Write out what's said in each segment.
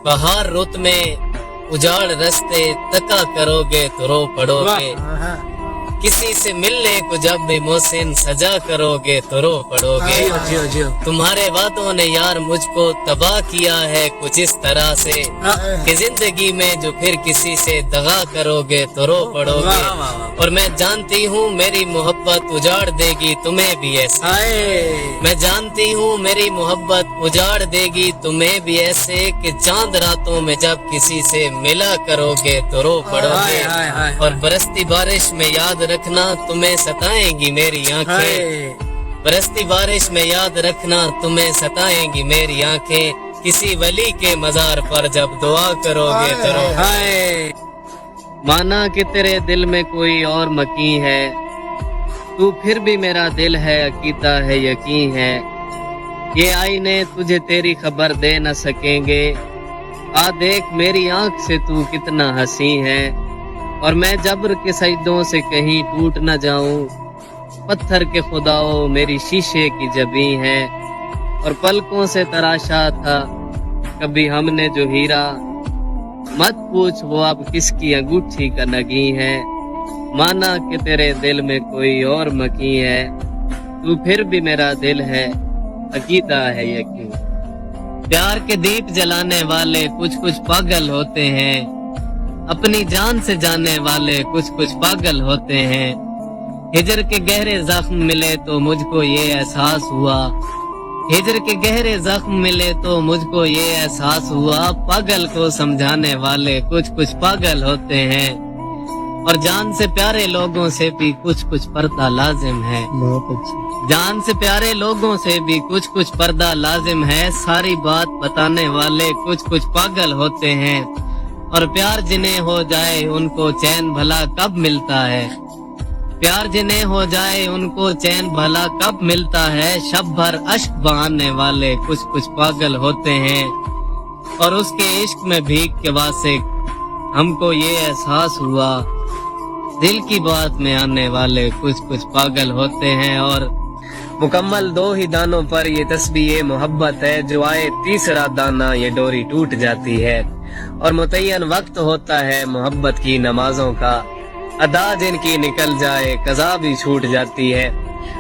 बहार रुत में उजाड़ रस्ते तका करोगे तो रो पड़ोगे, किसी से मिलने को जब भी मोहसिन सजा करोगे तो रो पड़ोगे। तुम्हारे वादों ने यार मुझको तबाह किया है कुछ इस तरह से कि जिंदगी में जो फिर किसी से दगा करोगे तो रो पड़ोगे। और मैं जानती हूँ मेरी मोहब्बत उजाड़ देगी तुम्हें भी ऐसे, मैं जानती हूँ मेरी मोहब्बत उजाड़ देगी तुम्हें भी ऐसे कि चांद रातों में जब किसी से मिला करोगे तो रो पड़ोगे। और बरसती बारिश में याद रखना तुम्हें सताएंगी मेरी आंखें, बरसती बारिश में याद रखना तुम्हें सताएंगी मेरी आंखें, किसी वली के मजार पर जब दुआ करोगे तो रो। माना कि तेरे दिल में कोई और मकी है, तू फिर भी मेरा दिल है अकीदा है यकीन है, ये आईने तुझे तेरी खबर दे न सकेंगे, आ देख मेरी आंख से तू कितना हंसी है। और मैं जब्र के सजदों से कहीं टूट न जाऊं, पत्थर के खुदाओं मेरी शीशे की जबी है। और पलकों से तराशा था कभी हमने जो हीरा, मत पूछ वो अब किसकी अंगूठी का नगी है। माना कि तेरे दिल में कोई और मकी है, तू फिर भी मेरा दिल है अकीदा है यकीन। प्यार के दीप जलाने वाले कुछ कुछ पागल होते हैं, अपनी जान से जाने वाले कुछ कुछ पागल होते हैं। हिजर के गहरे जख्म मिले तो मुझको ये एहसास हुआ, हिजर के गहरे जख्म मिले तो मुझको ये एहसास हुआ, पागल को समझाने वाले कुछ कुछ पागल होते हैं। और जान से प्यारे लोगों से भी कुछ कुछ पर्दा लाजिम है, बहुत अच्छी। जान से प्यारे लोगों से भी कुछ कुछ पर्दा लाजिम है, सारी बात बताने वाले कुछ कुछ पागल होते हैं। और प्यार जिन्हें हो जाए उनको चैन भला कब मिलता है, प्यार जिन्हें हो जाए उनको चैन भला कब मिलता है, शब भर अश्क बहाने वाले कुछ कुछ पागल होते हैं। और उसके इश्क में भीग के वासे हमको ये एहसास हुआ, दिल की बात में आने वाले कुछ कुछ पागल होते हैं। और मुकम्मल दो ही दानों पर ये तस्बीह मोहब्बत है, जो आए तीसरा दाना ये डोरी टूट जाती है। और मुतय्यन वक्त होता है मोहब्बत की नमाजों का, अदा जिनकी निकल जाए कज़ा भी छूट जाती है।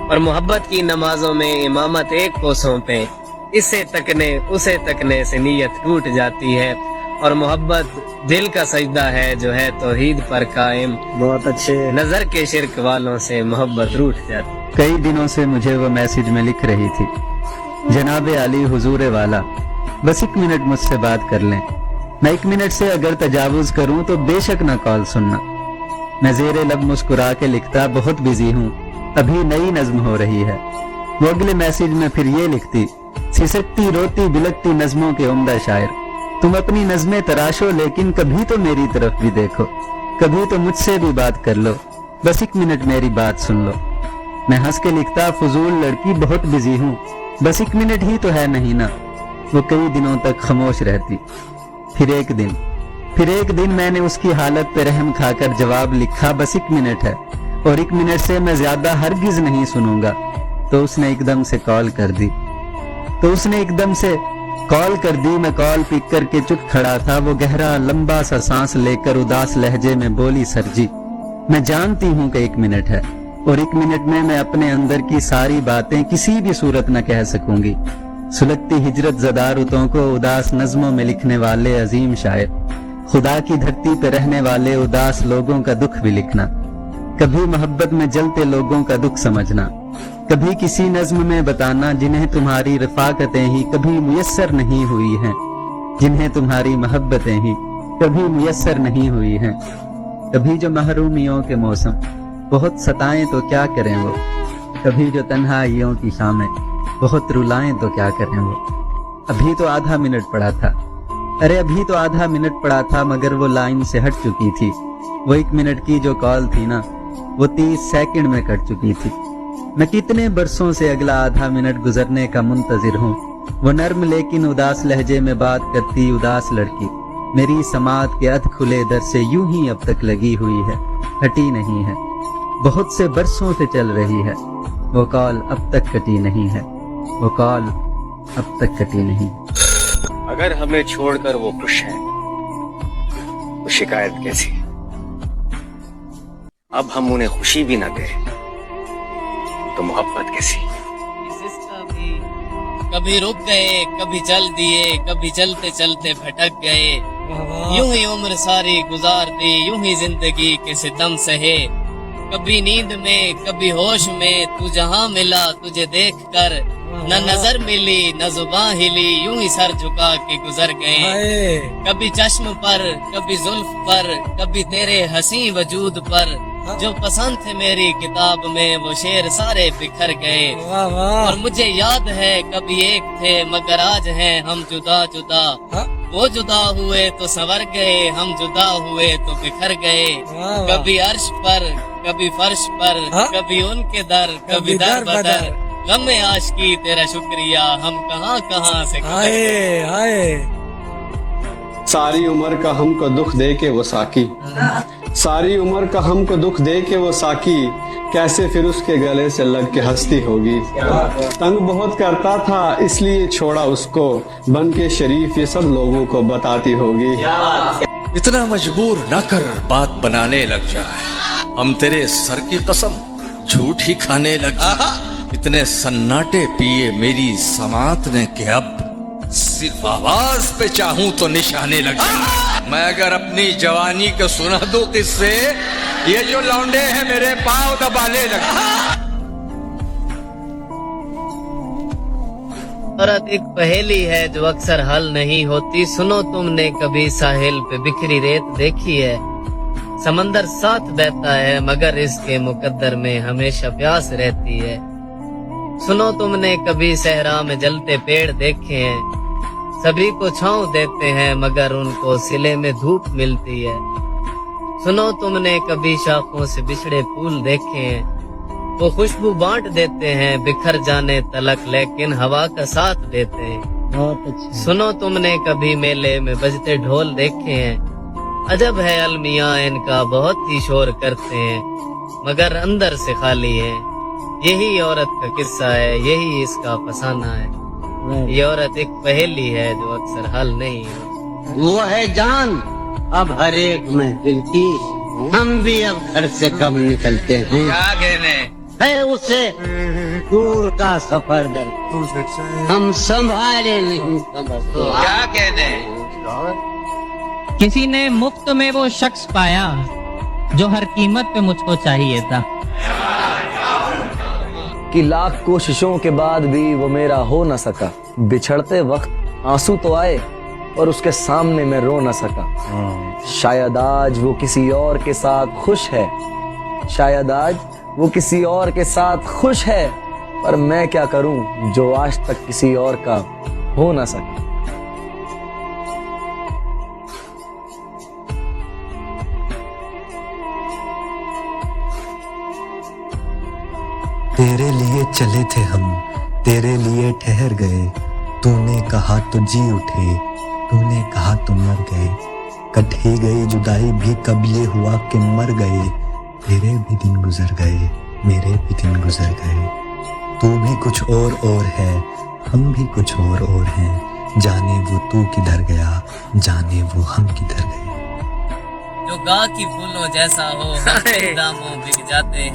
और मोहब्बत की नमाजों में इमामत एक को सौंपे, इसे तकने उसे तकने से नीयत टूट जाती है। और मोहब्बत दिल का सजदा है जो है तौहीद पर कायम, बहुत अच्छे। नजर के शिरक वालों से मोहब्बत रूठ जाती। कई दिनों से मुझे वो मैसेज में लिख रही थी, जनाबे अली हुजूर वाला, बस 1 मिनट मुझसे बात कर लें। मैं 1 मिनट से अगर तजावुज करूं तो बेशक ना कॉल सुनना। मैं ज़ेरे लब मुस्कुरा के लिखता, बहुत बिजी हूं, अभी नई नज्म हो रही है। वो अगले मैसेज में फिर ये लिखती, सिसकती रोती बिलकती नज्मों के उम्दा शायर, तुम अपनी नज़में तराशो लेकिन कभी तो मेरी तरफ भी देखो, कभी तो मुझसे भी बात कर लो, बस 1 मिनट मेरी बात सुन लो। मैं हंस के लिखता, फजूल लड़की बहुत बिजी हूँ, बस 1 मिनट ही तो है नहीं ना। वो कई दिनों तक खामोश रहती। फिर एक दिन मैंने उसकी हालत पे रहम खाकर जवाब लिखा, बस 1 मिनट है और 1 मिनट से मैं ज्यादा हरगिज नहीं सुनूंगा। तो उसने एकदम से कॉल कर दी। मैं कॉल पिक करके चुप खड़ा था। वो गहरा लंबा सा सांस लेकर उदास लहजे में बोली, सर जी मैं जानती हूँ कि 1 मिनट है और 1 मिनट में मैं अपने अंदर की सारी बातें किसी भी सूरत न कह सकूंगी। सुलगती हिजरत ज़दा रुतों को उदास नज़्मों में लिखने वाले अजीम शायर, खुदा की धरती पे रहने वाले उदास लोगों का दुख भी लिखना, कभी मोहब्बत में जलते लोगों का दुख समझना, कभी किसी नज्म में बताना जिन्हें तुम्हारी रफाकतें ही कभी मुयस्सर नहीं हुई हैं, जिन्हें तुम्हारी मोहब्बतें ही कभी मुयस्सर नहीं हुई हैं। कभी जो महरूमियों के मौसम बहुत सताएं तो क्या करें वो, कभी जो तन्हाइयों की शामें बहुत रुलाएं तो क्या करें वो। अभी तो आधा मिनट पड़ा था, मगर वो लाइन से हट चुकी थी। वो 1 मिनट की जो कॉल थी ना, वो 30 सेकंड में कट चुकी थी। मैं कितने बरसों से अगला आधा मिनट गुजरने का मुंतजिर हूँ। वो नर्म लेकिन उदास लहजे में बात करती उदास लड़की मेरी समात के अध खुले दर से यूं ही अब तक लगी हुई है, हटी नहीं है। बहुत से बरसों से चल रही है वो कॉल, अब तक कटी नहीं है वो कॉल, अब तक कटी नहीं। अगर हमें छोड़कर वो खुश है तो शिकायत कैसी? अब हम उन्हें खुशी भी ना दे तो मोहब्बत कैसी? कभी रुक गए, कभी चल दिए, कभी चलते चलते भटक गए, यूं ही उम्र सारी गुजार दी, यूं ही जिंदगी के सितम सहे, कभी नींद में कभी होश में तू जहां मिला तुझे देख कर, न नजर मिली न जुबान हिली, यूं ही सर झुका के गुजर गए, कभी चश्म पर कभी जुल्फ पर, कभी तेरे हंसी वजूद पर, जो पसंद थे मेरी किताब में वो शेर सारे बिखर गए, और मुझे याद है कभी एक थे मगर आज हैं हम जुदा जुदा, वो जुदा हुए तो संवर गए, हम जुदा हुए तो बिखर गए, कभी अर्श पर कभी फर्श पर, कभी उनके दर कभी दर बदर, गम आशिकी तेरा शुक्रिया हम कहां कहां से गुजर। सारी उम्र का हमको दुख दे के वो साकी, सारी उम्र का हमको दुख दे के वो साकी, कैसे फिर उसके गले से लग के हंसती होगी। तंग बहुत करता था इसलिए छोड़ा उसको, बन के शरीफ ये सब लोगों को बताती होगी। इतना मजबूर न कर बात बनाने लग जाए, हम तेरे सर की कसम झूठ ही खाने लग जाए। इतने सन्नाटे पिए मेरी समात ने कि अब सिर्फ आवाज पे चाहूं तो निशाने लग जाए। मैं अगर अपनी जवानी को सुना दूं किससे, ये जो लौंडे हैं मेरे पांव दबाने लगे। औरत एक पहेली है जो अक्सर हल नहीं होती, सुनो तुमने कभी साहिल पे बिखरी रेत देखी है, समंदर साथ बहता है मगर इसके मुकद्दर में हमेशा प्यास रहती है, सुनो तुमने कभी सहरा में जलते पेड़ देखे हैं, सभी को छांव देते हैं मगर उनको सिले में धूप मिलती है, सुनो तुमने कभी शाखों से बिछड़े फूल देखे हैं, वो खुशबू बांट देते हैं बिखर जाने तलक लेकिन हवा का साथ देते हैं, सुनो तुमने कभी मेले में बजते ढोल देखे हैं, अजब है अलमियां इनका बहुत ही शोर करते हैं मगर अंदर से खाली है, यही औरत का किस्सा है यही इसका फसाना है, ये औरत एक पहेली है जो अक्सर हल नहीं है। वो है जान अब हर एक महफिल की, हम भी अब घर से कम निकलते हैं, क्या कहने है उसे दूर का सफर दर हम संभाले नहीं समझते। क्या कहने किसी ने मुफ्त में वो शख्स पाया जो हर कीमत पे मुझको चाहिए था, कि लाख कोशिशों के बाद भी वो मेरा हो न सका, बिछड़ते वक्त आंसू तो आए और उसके सामने मैं रो न सका, शायद आज वो किसी और के साथ खुश है, शायद आज वो किसी और के साथ खुश है, पर मैं क्या करूं जो आज तक किसी और का हो न सका। तेरे लिए चले थे हम, तेरे लिए ठहर गए, तूने कहा तो जी उठे, तूने कहा तो मर गए, कट ही गई जुदाई भी कब ये हुआ कि मर गए, तेरे भी दिन गुजर गए, मेरे भी दिन गुजर गए, तू भी कुछ और है, हम भी कुछ और हैं, जाने वो तू किधर गया, जाने वो हम किधर गए। जो गा की फूलों जैसा हो हम दामों बिक जाते हैं,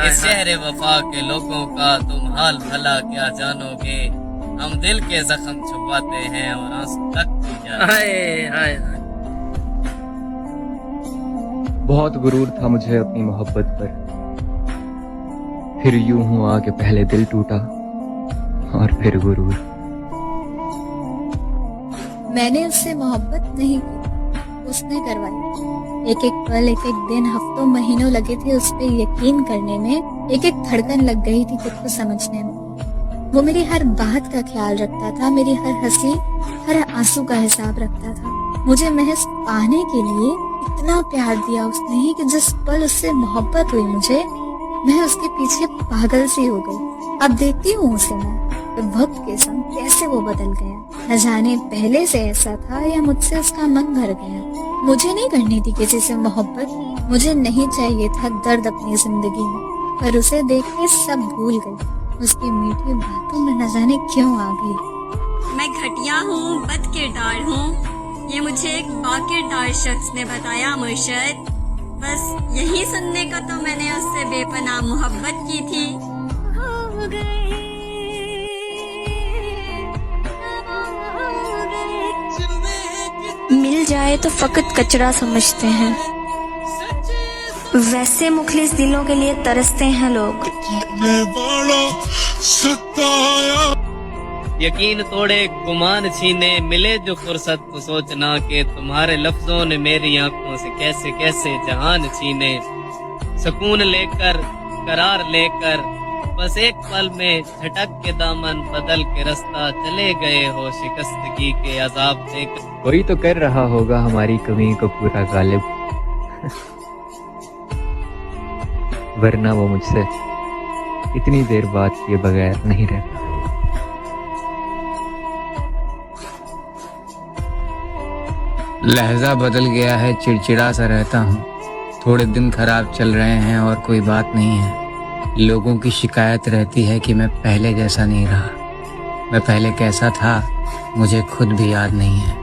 इस शहर वफा के लोगों का तुम हाल भला क्या जानोगे, हम दिल के जख्म छुपाते हैं और आंसू तक पी जाते हैं। बहुत गुरूर था मुझे अपनी मोहब्बत पर, फिर यूं हुआ कि पहले दिल टूटा और फिर गुरूर। मैंने उससे मोहब्बत नहीं की, उसने करवाई। एक एक पल, एक एक दिन, हफ्तों महीनों लगे थे उस पे यकीन करने में, एक एक धड़कन लग गई थी खुद को समझने में। वो मेरी हर बात का ख्याल रखता था, मेरी हर हंसी हर आंसू का हिसाब रखता था। मुझे महज पाने के लिए इतना प्यार दिया उसने कि जिस पल उससे मोहब्बत हुई मुझे, मैं उसके पीछे पागल सी हो गई। अब देखती हूँ उसे मैं तो वक्त के संग कैसे वो बदल गया। न जाने पहले से ऐसा था या मुझसे उसका मन भर गया। मुझे नहीं करनी थी किसी से मोहब्बत, मुझे नहीं चाहिए था दर्द अपनी जिंदगी में, पर उसे देख के सब भूल गई। उसकी मीठी बातों में न जाने क्यों आ गई। मैं घटिया हूँ, बद किरदार हूँ, ये मुझे एक बाकिरदार शख्स ने बताया मुर्शद। बस यही सुनने का तो मैंने उससे बेपनाह मोहब्बत की थी। मिल जाए तो फकत कचरा समझते हैं, वैसे मुखलिस दिलों के लिए तरसते हैं लोग। यकीन तोड़े गुमान छीने, मिले जो फुर्सत तो सोचना कि तुम्हारे लफ्जों ने मेरी आंखों से कैसे कैसे जहान छीने। सुकून लेकर करार लेकर बस एक पल में झटक के दामन बदल के रास्ता चले गए हो, शिकस्तगी के अजाब देकर। कोई तो कर रहा होगा हमारी कमी को पूरा गालिब, वरना वो मुझसे इतनी देर बात किए बगैर नहीं रहता। लहजा बदल गया है, चिड़चिड़ा सा रहता हूँ। थोड़े दिन खराब चल रहे हैं और कोई बात नहीं है। लोगों की शिकायत रहती है कि मैं पहले जैसा नहीं रहा। मैं पहले कैसा था मुझे खुद भी याद नहीं है।